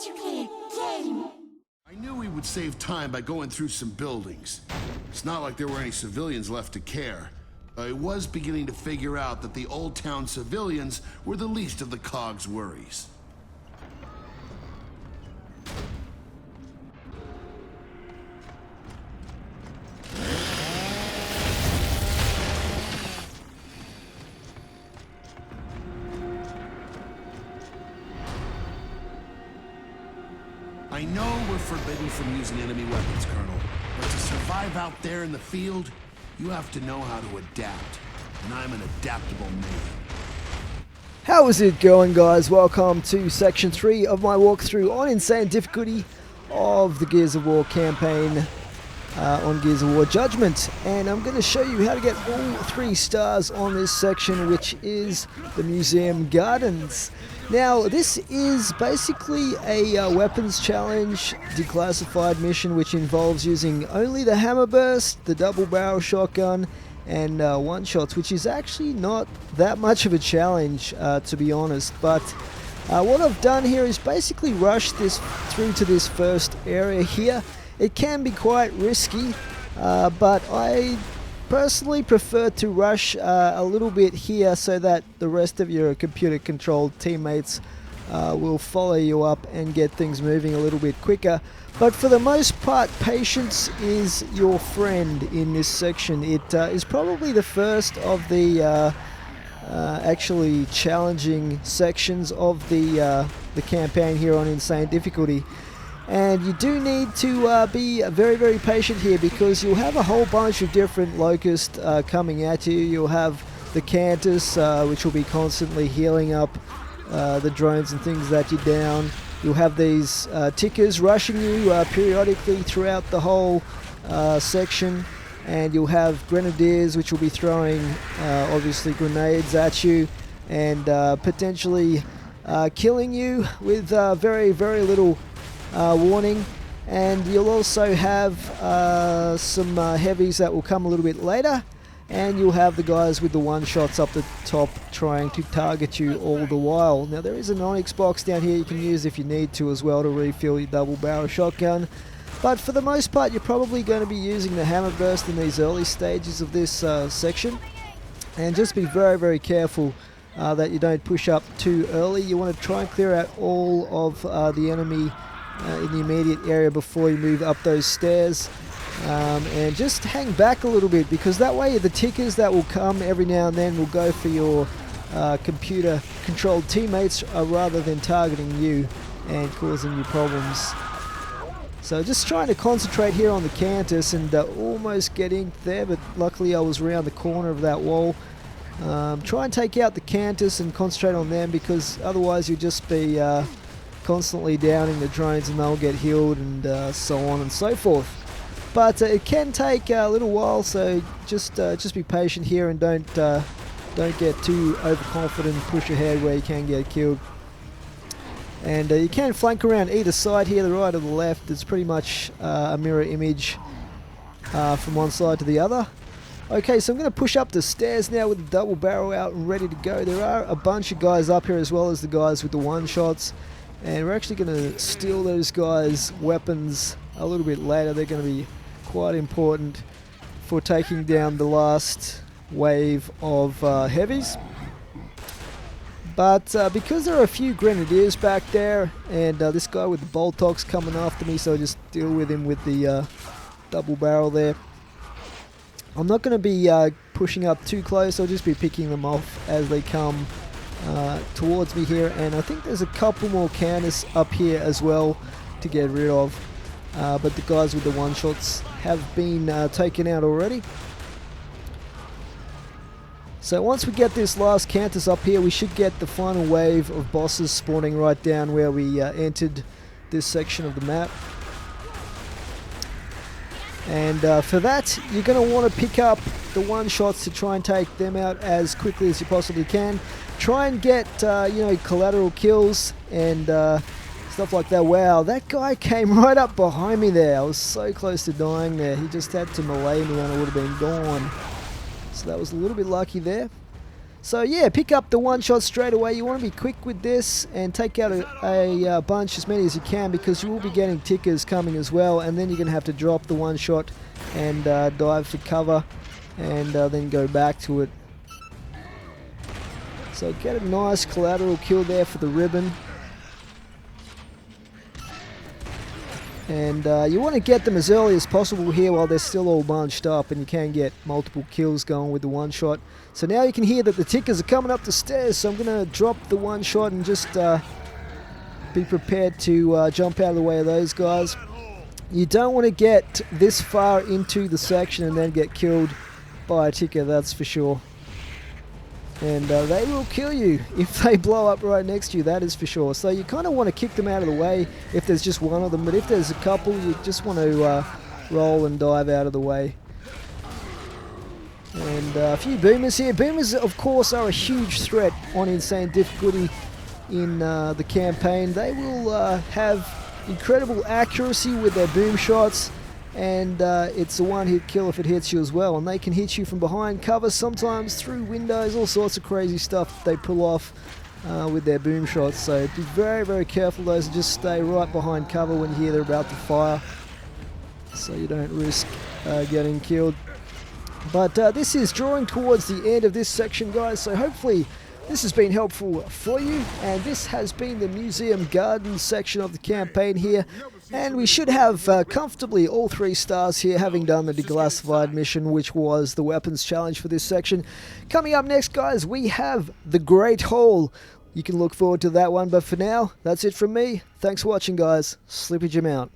to play a game. I knew we would save time by going through some buildings. It's not like there were any civilians left to care. I was beginning to figure out that the Old Town civilians were the least of the COG's worries. I know we're forbidden from using enemy weapons, Colonel, but to survive out there in the field, you have to know how to adapt, and I'm an adaptable man. How is it going, guys? Welcome to section 3 of my walkthrough on Insane Difficulty of the Gears of War campaign on Gears of War Judgment, and I'm going to show you how to get all 3 stars on this section, which is the Museum Gardens. Now, this is basically a weapons challenge declassified mission which involves using only the hammer burst, the double barrel shotgun, and one-shots, which is actually not that much of a challenge, to be honest. But what I've done here is basically rush this through to this first area here. It can be quite risky, but I personally prefer to rush a little bit here so that the rest of your computer-controlled teammates will follow you up and get things moving a little bit quicker. But for the most part, patience is your friend in this section. It is probably the first of the actually challenging sections of the campaign here on Insane Difficulty. And you do need to be very, very patient here, because you'll have a whole bunch of different locusts coming at you. You'll have the Cantus, which will be constantly healing up the drones and things that you're down. You'll have these tickers rushing you periodically throughout the whole section. And you'll have grenadiers, which will be throwing, obviously, grenades at you and potentially killing you with very, very little warning. And you'll also have some heavies that will come a little bit later, and you'll have the guys with the one-shots up the top trying to target you all the while. Now, there is an Onyx box down here you can use if you need to as well to refill your double barrel shotgun, but for the most part you're probably going to be using the hammer burst in these early stages of this section. And just be very, very careful that you don't push up too early. You want to try and clear out all of the enemy in the immediate area before you move up those stairs, and just hang back a little bit, because that way the tickers that will come every now and then will go for your computer controlled teammates rather than targeting you and causing you problems. So just trying to concentrate here on the Cantus and almost get in there, but luckily I was around the corner of that wall. Try and take out the Cantus and concentrate on them, because otherwise you'll just be constantly downing the drones and they'll get healed and so on and so forth. But it can take a little while, so just be patient here and don't get too overconfident and push ahead where you can get killed. And you can flank around either side here, the right or the left. It's pretty much a mirror image from one side to the other. Okay, so I'm going to push up the stairs now with the double barrel out and ready to go. There are a bunch of guys up here as well as the guys with the one-shots. And we're actually going to steal those guys' weapons a little bit later. They're going to be quite important for taking down the last wave of heavies. But because there are a few grenadiers back there, and this guy with the Boltox coming after me, so I'll just deal with him with the double barrel there. I'm not going to be pushing up too close. I'll just be picking them off as they come towards me here, and I think there's a couple more Cantus up here as well to get rid of, but the guys with the one-shots have been taken out already. So once we get this last Cantus up here, we should get the final wave of bosses spawning right down where we entered this section of the map. And for that, you're going to want to pick up the one-shots to try and take them out as quickly as you possibly can. Try and get, collateral kills and stuff like that. Wow, that guy came right up behind me there. I was so close to dying there. He just had to melee me and I would have been gone. So that was a little bit lucky there. So yeah, pick up the one shot straight away. You want to be quick with this and take out a bunch, as many as you can, because you will be getting tickers coming as well, and then you're going to have to drop the one shot and dive for cover and then go back to it. So get a nice collateral kill there for the ribbon. And you want to get them as early as possible here while they're still all bunched up, and you can get multiple kills going with the one shot. So now you can hear that the tickers are coming up the stairs, so I'm going to drop the one shot and just be prepared to jump out of the way of those guys. You don't want to get this far into the section and then get killed by a ticker, that's for sure. And they will kill you if they blow up right next to you, that is for sure. So you kind of want to kick them out of the way if there's just one of them, but if there's a couple, you just want to roll and dive out of the way. And a few boomers here. Boomers, of course, are a huge threat on Insane Difficulty in the campaign. They will have incredible accuracy with their boom shots, and it's a one-hit kill if it hits you as well. And they can hit you from behind cover, sometimes through windows, all sorts of crazy stuff they pull off with their boom shots. So be very, very careful those, and just stay right behind cover when you hear they're about to fire, so you don't risk getting killed. But this is drawing towards the end of this section, guys, so hopefully this has been helpful for you, and this has been the Museum Garden section of the campaign here, and we should have comfortably all 3 stars here, having done the Declassified mission, which was the weapons challenge for this section. Coming up next, guys, we have the Great Hall. You can look forward to that one, but for now, that's it from me. Thanks for watching, guys. Slippy Jim out.